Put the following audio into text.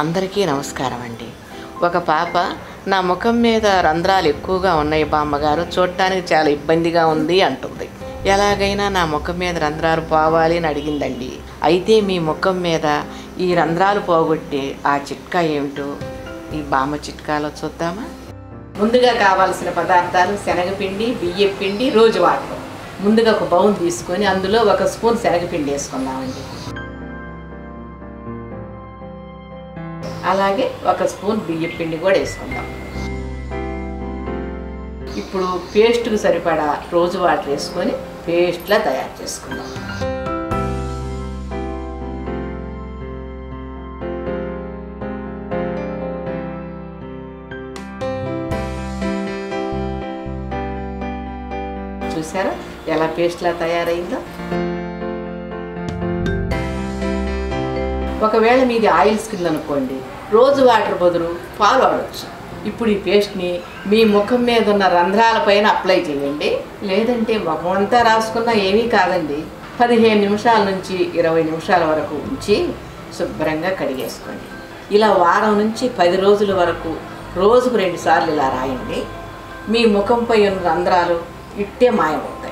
అందరికీ నమస్కారం అండి. ఒక పాప నా ముఖం మీద రంధ్రాలు ఎక్కువగా ఉన్నాయి బామ్మగారు, చూడటానికి చాలా ఇబ్బందిగా ఉంది అంటుంది. ఎలాగైనా నా ముఖం మీద రంధ్రాలు పోవాలి అని అడిగిందండి. అయితే మీ ముఖం మీద ఈ రంధ్రాలు పోగొట్టే ఆ చిట్కా ఏమిటో ఈ బామ్మ చిట్కాలో చూద్దామా? ముందుగా కావాల్సిన పదార్థాలు శనగపిండి, బియ్యపిండి, రోజు వాటర్. ముందుగా ఒక బౌల్ తీసుకొని అందులో 1 స్పూన్ శనగపిండి వేసుకుందామండి. అలాగే 1 స్పూన్ బియ్యపిండి కూడా వేసుకుందాం. ఇప్పుడు పేస్ట్కు సరిపడా రోజు వాటర్ వేసుకొని పేస్ట్లా తయారు చేసుకుందాం. చూసారా ఎలా పేస్ట్లా తయారైందో? ఒకవేళ మీది ఆయిల్ స్కిన్ అనుకోండి, రోజు వాటర్ బదులు పాలు వాడవచ్చు. ఇప్పుడు ఈ పేస్ట్ని మీ ముఖం మీద ఉన్న రంధ్రాల పైన అప్లై చేయండి. లేదంటే ముఖం అంతా రాసుకున్నా ఏమీ కాదండి. 15 నిమిషాల నుంచి 20 నిమిషాల వరకు ఉంచి శుభ్రంగా కడిగేసుకోండి. ఇలా వారం నుంచి 10 రోజుల వరకు రోజుకు 2 సార్లు ఇలా రాయండి. మీ ముఖంపై ఉన్న రంధ్రాలు ఇట్టే మాయమవుతాయి.